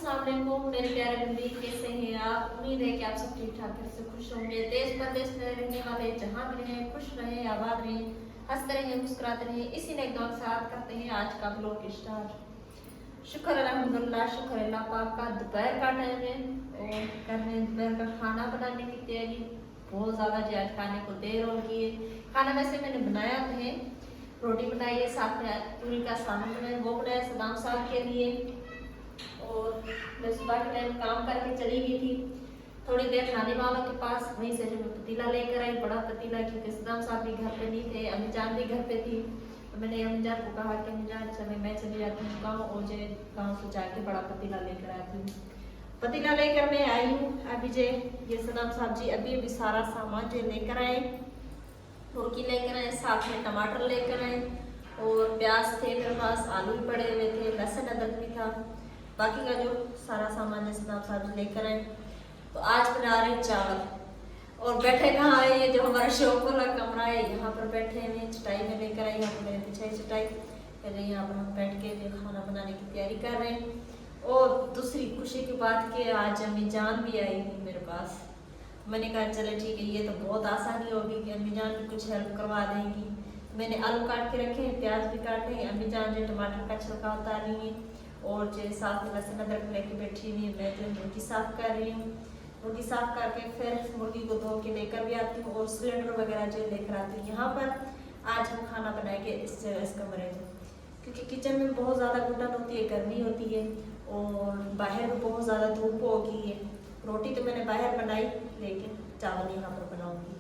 अस्सलाम वालेकुम मेरे प्यारे नबी, कैसे हैं आप? उम्मीद है कि आप सब ठीक ठाक से खुश होंगे। देश परदेश में रहने वाले जहाँ भी रहें खुश रहें, आबाद रहें, हंसते रहें, मुस्कुराते रहें। इसी ने एक दुआ के साथ करते हैं आज का ब्लॉग स्टार्ट। शुक्र अल्हम्दुलिल्लाह, शुक्र अल्लाह पाक का। दोपहर का टाइम है और कर रहे हैं दोपहर का खाना बनाने की तैयारी। बहुत ज़्यादा जो आज खाने को देर हो गई है। खाना वैसे मैंने बनाया है, रोटी बनाई है, साथ में पूरी का सामान बनाया, वो बनाया सदाम साहब के लिए। और मैं सुबह के टाइम काम करके चली गई थी थोड़ी देर खाने वालों के पास। वहीं से जो मैं पतीला लेकर आई, बड़ा पतीला, क्योंकि सदाम साहब भी घर पे नहीं थे, अम्मी जान भी घर पे थी। तो मैंने अम्मी जान को कहा कि अम्मी जान चले मैं चली जाती हूँ गाँव, और जो गाँव से जाके बड़ा पतीला लेकर आती हूँ। पतीला लेकर मैं आई हूँ। अभी जे ये सदाम साहब जी अभी सारा सामान जो लेकर आए, लौकी लेकर आए, साथ में टमाटर लेकर आए और प्याज थे मेरे पास, आलू भी पड़े हुए थे, लहसुन अदरक भी था, बाकी का जो सारा सामान है सदाम साहब लेकर आए। तो आज बना रहे चावल। और बैठे कहाँ है, ये जो हमारा शौक वाला कमरा है यहाँ पर बैठे हैं, चटाई में लेकर आई, यहाँ पर मेरे पीछे चटाई, पहले यहाँ पर हम बैठ के जो खाना बनाने की तैयारी कर रहे हैं। और दूसरी खुशी की बात कि आज अम्मी जान भी आई थी मेरे पास। मैंने कहा चले ठीक है, ये तो बहुत आसानी होगी कि अम्मी जान भी कुछ हेल्प करवा देंगी। मैंने आलू काट के रखे हैं, प्याज भी काटे हैं, अम्मी जान जो टमाटर का छिलका उतार रही है और जो साथ में लहसुन अदरक लेके बैठी हुई है। मैं जो मुर्गी साफ कर रही हूँ, मुर्गी साफ करके फिर मुर्गी को धो के लेकर भी आती हूँ और सिलेंडर वगैरह जो लेकर आती हूँ यहाँ पर। आज हम खाना बनाएंगे इस कमरे में, क्योंकि किचन में बहुत ज़्यादा घुटन होती है, गर्मी होती है और बाहर बहुत ज़्यादा धूप हो गई है। रोटी तो मैंने बाहर बनाई, लेकिन चावल यहाँ पर बनाऊंगी।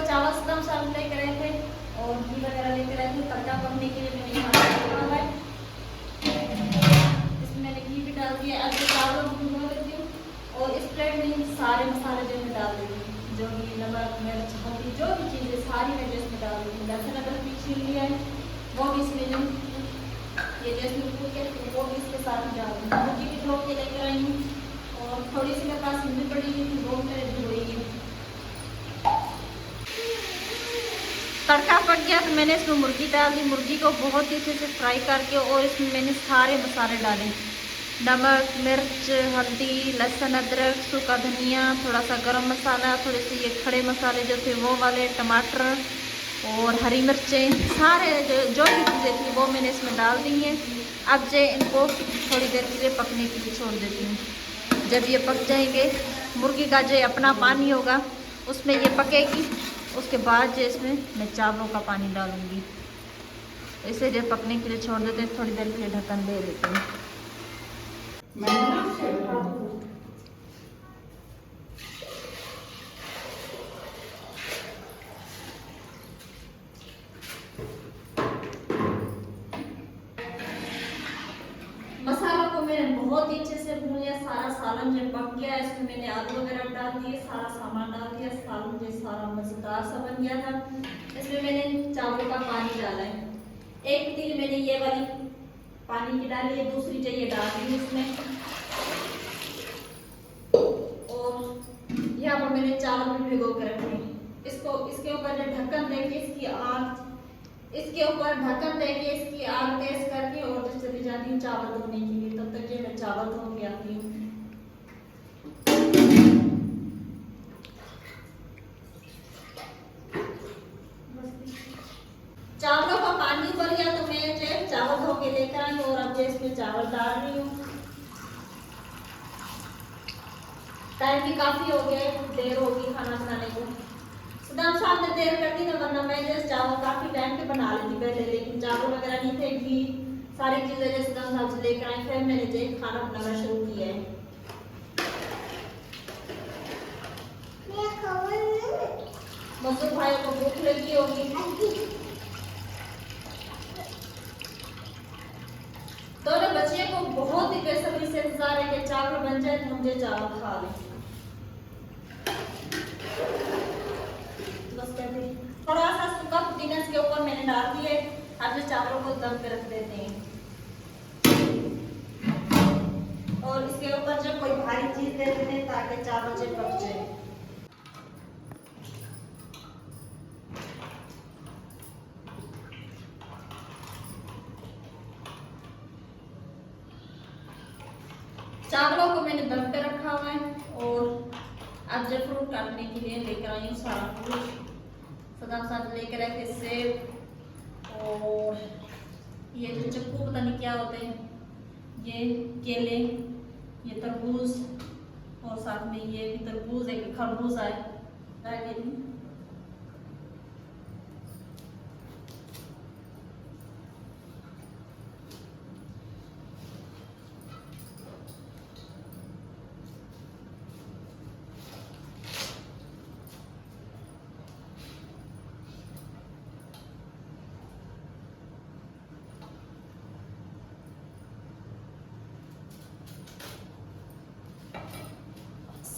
चावल सदाम साहब लेकर आए थे और घी वगैरह लेकर आए थे। तड़का पकने के लिए मैंने यहाँ रखा है, इसमें मैंने घी भी डाल दिया। अब चावलों को भिगो देती हूँ और इस प्लेट में सारे मसाले जो मैं डाल देती हूँ, जो भी नमक मिर्च हल्दी जो भी चीज़ें सारी मैं इसमें डाल देती हूँ। लहसुन अदरक भी छील लिया है, वो भी इसमें जो ये जैसे वो भी इसके साथ ही डाल दूँ। मुर्गी भी धो के लेकर आई हूँ और थोड़ी सी मेरे पास हिंदी पड़ी हुई थी, वो मैंने धोई है। तड़का पक गया तो मैंने इसमें मुर्गी डाल दी। मुर्गी को बहुत ही अच्छे से फ्राई करके और इसमें मैंने सारे मसाले डाले, नमक मिर्च हल्दी लहसुन अदरक सूखा धनिया, थोड़ा सा गरम मसाला, थोड़े से ये खड़े मसाले जो थे वो वाले, टमाटर और हरी मिर्चें, सारे जो भी चीज़ें थी वो मैंने इसमें डाल दी हैं। अब जो इनको थोड़ी देर के लिए पकने के लिए छोड़ देती हूँ। जब ये पक जाएंगे, मुर्गी का जो अपना पानी होगा उसमें ये पकेगी, उसके बाद जो इसमें मैं चावलों का पानी डालूंगी। इसे जो पकने के लिए छोड़ देते हैं, थोड़ी देर के लिए ढक्कन दे देते हैं। मसालों को मैंने बहुत ही अच्छे से भून लिया, सारा सालन जब पक गया इसमें मैंने आलू वगैरह डाल दिए, सारा सामान डाल दिया, सालन जो सारा मजेदार सा बन गया था। इसमें मैंने चावल का पानी डाला है, एक पतीली मैंने ये वाली पानी की डाली है, दूसरी चाहिए डाल दी इसमें। और यहाँ पर मैंने चावल भी भिगो कर रखे, इसको इसके ऊपर जो ढक्कन देके इसकी आग, इसके ऊपर ढक्कन देके इसकी आग तेज करके और जब चली जाती हूँ चावल धोने के लिए, तब तक जो मैं चावल धो के आती हूँ। चावलों का पानी उबल गया तो मैं जो चावल धो के लेकर आई और अब जो इसमें चावल डाल रही हूँ। टाइम भी काफी हो गया, देर होगी खाना बनाने को। सदाम साहब ने देर कर दी ना, वरना मैं जैसे चावल काफी टाइम पे बना लेती पहले, लेकिन चावल वगैरह नहीं थे, घी सारी चीजें जैसे सदाम साहब से लेकर आए, फिर मैंने जो खाना बनाना शुरू किया है। मसूर भाई को भूख लगी होगी, दोनों बच्चियों को बहुत ही बेसब्री से इंतजार है कि चावल बन जाए तो हम ये चावल खा लें। बस कर थोड़ा सा सूखा पुदीना इसके ऊपर मैंने डाल दिए। अब ये चावलों को दम पे रख देते हैं और इसके ऊपर जब कोई भारी चीज दे देते हैं ताकि चावल से पक जाए। चावलों को मैंने दम पे रखा हुआ है और अब जब फ्रूट काटने के लिए लेकर आई हूँ सारा फ्रूट। सदाम साथ लेकर आए थे सेब और ये जो चक्कू पता नहीं क्या होते हैं, ये केले, ये तरबूज और साथ में ये भी तरबूज एक खरबूज आए।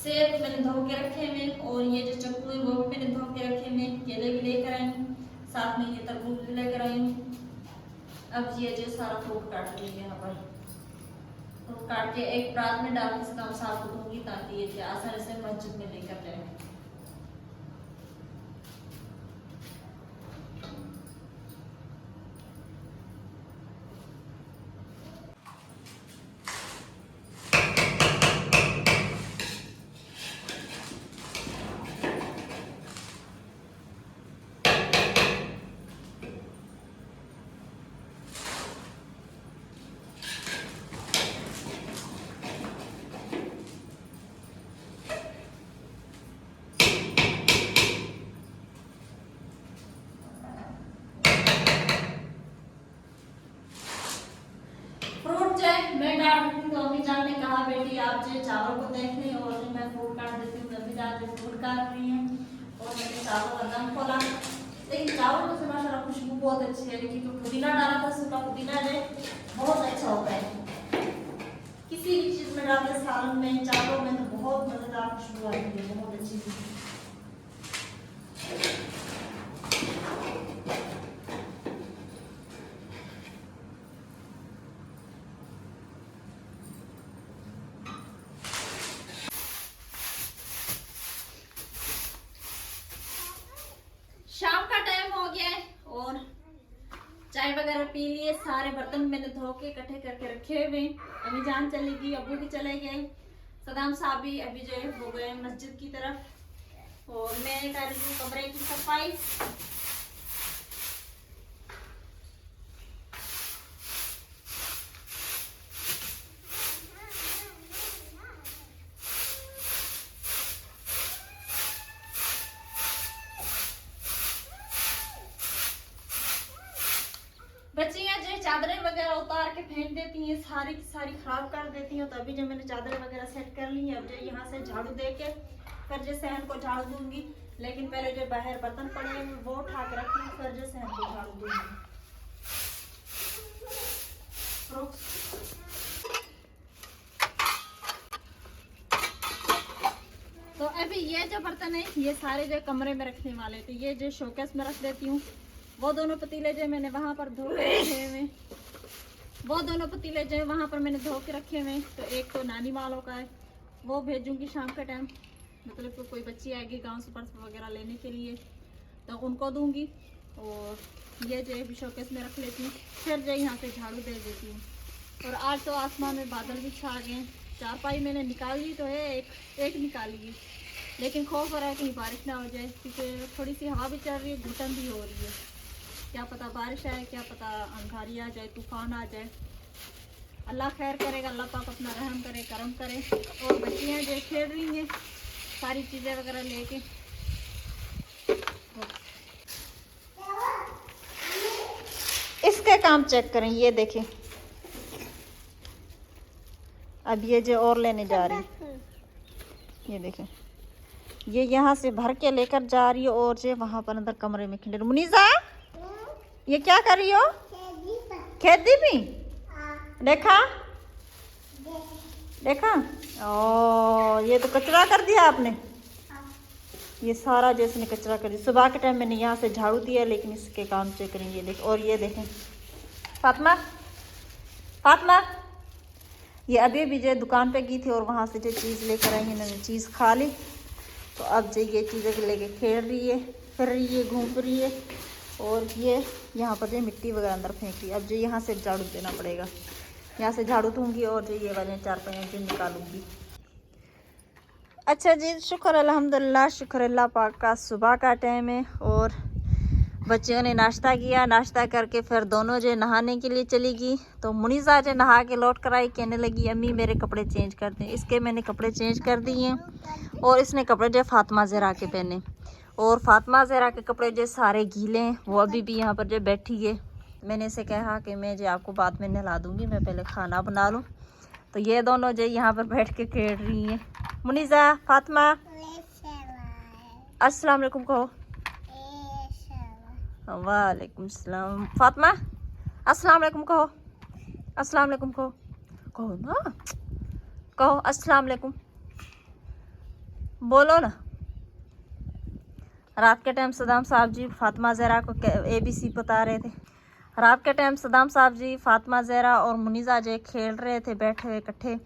सेब मैंने धो के रखे हैं और ये जो चक्कू है वो भी मैंने धो के रखे हैं। केले भी लेकर आई हूँ, साथ में ये तरबूज भी लेकर आई हूँ। अब ये जो सारा फ्रूट काट लिया यहाँ पर, फ्रूट काट के एक परात में डाल के इसका साफ दूंगी ताकि ये आसानी से मस्जिद में लेकर जाए। मैं डाल देती हूँ तो अम्मी जान ने कहा बेटी आप जो चावल को देख लें और जो मैं फ्रूट काट देती हूँ। अम्मी जान जो फ्रूट काट रही हैं और मैंने चावल का दम खोला, लेकिन चावल में से माशाल्लाह खुशबू बहुत अच्छी है। लेकिन तो पुदीना डाला था, सूखा पुदीना जो बहुत अच्छा होता है। किसी भी चीज में डालते, सालन में, चावलों में तो बहुत मजेदार खुशबू आती है, बहुत अच्छी। शाम का टाइम हो गया है और चाय वगैरह पी लिए। सारे बर्तन मैंने धो के इकट्ठे करके रखे हुए। अभी जान चलेगी, अबू भी चले गए, सदाम साहब भी अभी जो है वो गए मस्जिद की तरफ और मैं कर रही हूँ कमरे की सफाई। बच्चियां जो चादरें वगैरह उतार के फेंक देती हैं, सारी की सारी खराब कर देती हैं। तो अभी जो मैंने चादरें वगैरह सेट कर ली हैं, अब जो यहाँ से झाड़ू दे के फिर जो सहन को झाड़ू दूंगी। लेकिन पहले जो बाहर बर्तन पड़े हैं वो उठा के रखूंगी, फिर जो सहन को झाड़ू दूंगी। तो अभी ये जो बर्तन है ये सारे जो कमरे में रखने वाले थे, ये जो शोकेस में रख देती हूँ। वो दोनों पतीले जो मैंने वहाँ पर धो के रखे हुए, वो दोनों पतीले जो वहाँ पर मैंने धो के रखे हुए। तो एक तो नानी वालों का है, वो भेजूंगी शाम के टाइम, मतलब कोई बच्ची आएगी गांव से पर्स वगैरह लेने के लिए तो उनको दूंगी। और ये जो है शोकेस में रख लेती हूँ, फिर जो यहाँ से झाड़ू दे देती हूँ। और आज तो आसमान में बादल भी छा गए। चारपाई मैंने निकाल ली तो है, एक निकाली है, लेकिन खौफ हो रहा है कहीं बारिश ना हो जाए, क्योंकि थोड़ी सी हवा भी चल रही है, घुटन भी हो रही है। क्या पता बारिश आए, क्या पता अंधारी आ जाए, तूफान आ जाए। अल्लाह खैर करेगा, अल्लाह पाक अपना रहम करे, करम करे। और बच्चियाँ जो खेल रही हैं सारी चीज़ें वगैरह लेके। इसके काम चेक करें, ये देखें। अब ये जो और लेने जा रही है, ये देखें, ये यहाँ से भर के लेकर जा रही है और जो वहाँ पर अंदर कमरे में खिंड। मुनीसा ये क्या कर रही हो? खेती भी देखा, देखा? ओ ये तो कचरा कर दिया आपने। ये सारा जैसे ने कचरा कर दिया। सुबह के टाइम मैंने यहाँ से झाड़ू दिया, लेकिन इसके काम चेक करेंगे। देख, और ये देखें फातिमा, फातिमा ये अभी भी जो दुकान पे गई थी और वहाँ से जो चीज़ लेकर आई, इन्होंने चीज़ खा ली। तो अब जो ये चीज़ें लेके खेल रही है, फिर रही है, घूम रही है। और ये यहाँ पर जो मिट्टी वगैरह अंदर फेंक रही है। अब जो यहाँ से झाड़ू देना पड़ेगा, यहाँ से झाड़ू दूँगी और जो ये वाले 4-5 जो निकालूंगी। अच्छा जी, शुक्र अल्हम्दुलिल्लाह, शुक्र अल्लाह पाक का। सुबह का टाइम है और बच्चियों ने नाश्ता किया। नाश्ता करके फिर दोनों जो नहाने के लिए चली गई। तो मुनीज़ा जो नहा के लौट कर आई, कहने लगी अम्मी मेरे कपड़े चेंज कर दें। इसके मैंने कपड़े चेंज कर दिए और इसने कपड़े जो फातिमा ज़हरा के पहने। और फातिमा ज़हरा के कपड़े जो सारे गीले हैं, वो अभी भी यहाँ पर जो बैठी है। मैंने इसे कहा कि मैं जो आपको बाद में नहला दूँगी, मैं पहले खाना बना लूँ। तो ये दोनों जो यहाँ पर बैठ के खेल रही हैं। मुनीज़ा, फातिमा, अस्सलाम वालेकुम कहो। वालेकुम सलाम। फातिमा, अस्सलाम वालेकुम कहो। अस्सलाम वालेकुम कहो, कहो ना, कहो अस्सलाम वालेकुम, बोलो ना। रात के टाइम सदाम साहब जी फातिमा ज़हरा को ABC बता रहे थे। रात के टाइम सदाम साहब जी फातिमा ज़हरा और मुनीज़ा जे खेल रहे थे बैठे हुए इकट्ठे।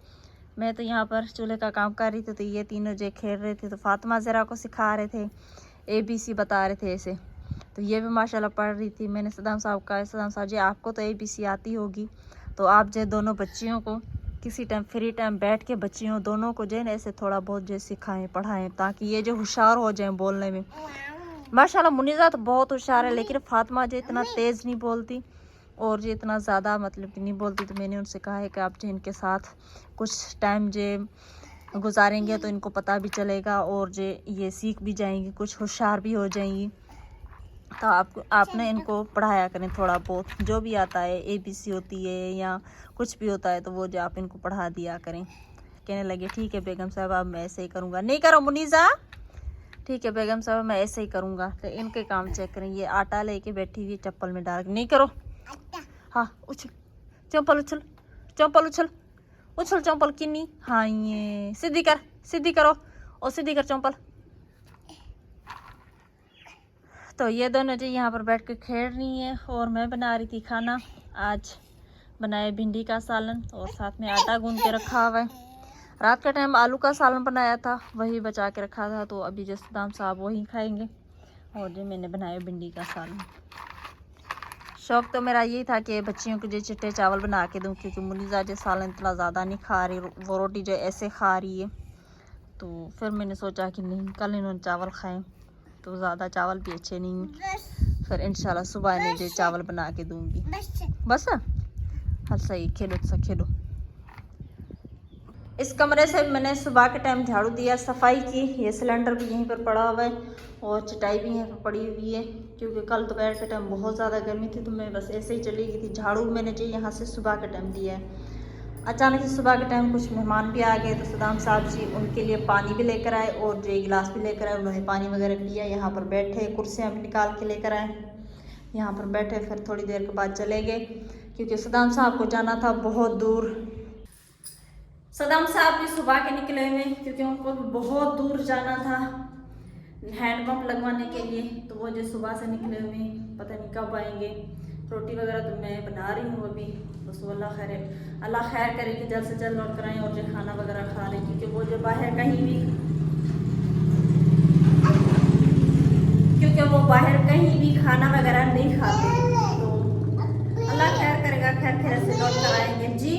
मैं तो यहाँ पर चूल्हे का काम कर रही थी, तो ये तीनों जे खेल रहे थे। तो फातिमा ज़हरा को सिखा रहे थे, ABC बता रहे थे ऐसे। तो ये भी माशाल्लाह पढ़ रही थी। मैंने सदाम साहब का, सदाम साहब जी आपको तो ABC आती होगी, तो आप जो दोनों बच्चियों को किसी टाइम फ्री टाइम बैठ के बच्चियों दोनों को जो है ना ऐसे थोड़ा बहुत जो सिखाएं, पढ़ाएं, ताकि ये जो होशियार हो जाएं बोलने में। माशाल्लाह मुनीज़ा तो बहुत होशियार है, लेकिन फातिमा जो इतना तेज़ नहीं बोलती और जो इतना ज़्यादा मतलब कि नहीं बोलती। तो मैंने उनसे कहा है कि आप जो इनके साथ कुछ टाइम जो गुजारेंगे तो इनको पता भी चलेगा और जो ये सीख भी जाएंगी, कुछ होशियार भी हो जाएंगी। तो आपने इनको पढ़ाया करें थोड़ा बहुत, जो भी आता है, ABC होती है या कुछ भी होता है, तो वो जो आप इनको पढ़ा दिया करें। कहने लगे ठीक है बेगम साहब, अब मैं ऐसे ही करूँगा। नहीं करो मुनीज़ा, ठीक है बेगम साहब मैं ऐसे ही करूँगा। तो इनके काम चेक करें। ये आटा लेके बैठी हुई चप्पल में डाल, नहीं करो, हाँ उछल चंपल, उछल चंपल, उछल उछल चंपल किन्नी, हाँ ये सीधी कर, सीधी करो और सीधी कर चंपल। तो ये दोनों जी यहाँ पर बैठ के खेल रही हैं और मैं बना रही थी खाना। आज बनाए भिंडी का सालन और साथ में आटा गूंद के रखा हुआ है। रात के टाइम आलू का सालन बनाया था, वही बचा के रखा था। तो अभी जो सदाम साहब वही खाएंगे और जो मैंने बनाया भिंडी का सालन। शौक़ तो मेरा यही था कि बच्चियों को जो चिट्टे चावल बना के दूँ, क्योंकि मुनीज़ा जो सालन इतना ज़्यादा नहीं खा रही, वो रोटी जो ऐसे खा रही है। तो फिर मैंने सोचा कि नहीं, कल इन्होंने चावल खाएँ तो ज़्यादा चावल भी अच्छे नहीं हैं। फिर इंशाल्लाह सुबह इन्हें जो चावल बना के दूँगी। बस हाँ सही, खेलो सा खेलो। इस कमरे से मैंने सुबह के टाइम झाड़ू दिया, सफाई की। ये सिलेंडर भी यहीं पर पड़ा हुआ है और चटाई भी यहीं पर पड़ी हुई है, क्योंकि कल दोपहर के टाइम बहुत ज़्यादा गर्मी थी। तो मैं बस ऐसे ही चली गई थी। झाड़ू मैंने जो यहाँ से सुबह के टाइम दिया है। अचानक से सुबह के टाइम कुछ मेहमान भी आ गए, तो सदाम साहब जी उनके लिए पानी भी लेकर आए और जो गिलास भी लेकर आए। उन्होंने पानी वगैरह पिया, यहाँ पर बैठे, कुर्सियाँ भी निकाल के लेकर आए, यहाँ पर बैठे। फिर थोड़ी देर के बाद चले गए, क्योंकि सदाम साहब को जाना था बहुत दूर। सदाम साहब भी सुबह के निकले हुए, क्योंकि उनको बहुत दूर जाना था हैंडपम्प लगवाने के लिए। तो वो जो सुबह से निकले हुए, पता नहीं कब आएंगे। रोटी वगैरह तो मैं बना रही हूँ अभी, बस वो अल्लाह खैर करे कि जल्द से जल्द लौट कर आएँ और जो खाना वगैरह खा लें, क्योंकि वो जो बाहर कहीं भी खाना वगैरह नहीं खाते। तो अल्लाह खैर करेगा, खैर से लौट कर आएंगे। जी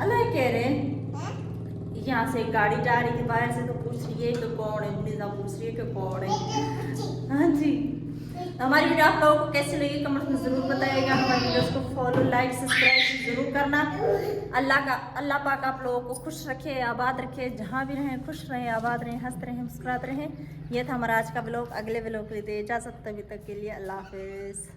अल्लाह कह रहे यहाँ से एक गाड़ी जा रही थी बाहर से, तो पूछ रही है कि कौन है, मुनीज़ा पूछ रही है कि कौन है। हाँ जी, हमारी वीडियो आप लोगों को कैसी लगी कमेंट में ज़रूर बताइएगा। हमारी वीडियोस को फॉलो, लाइक, सब्सक्राइब ज़रूर करना। अल्लाह पाक आप लोगों को खुश रखे, आबाद रखे, जहाँ भी रहें खुश रहें, आबाद रहें, हंसते रहें, मुस्कुराते रहें। यह था हमारा आज का व्लॉग। अगले व्लॉग के लिए इजाज़त, तभी तक के लिए अल्लाह हाफिज़।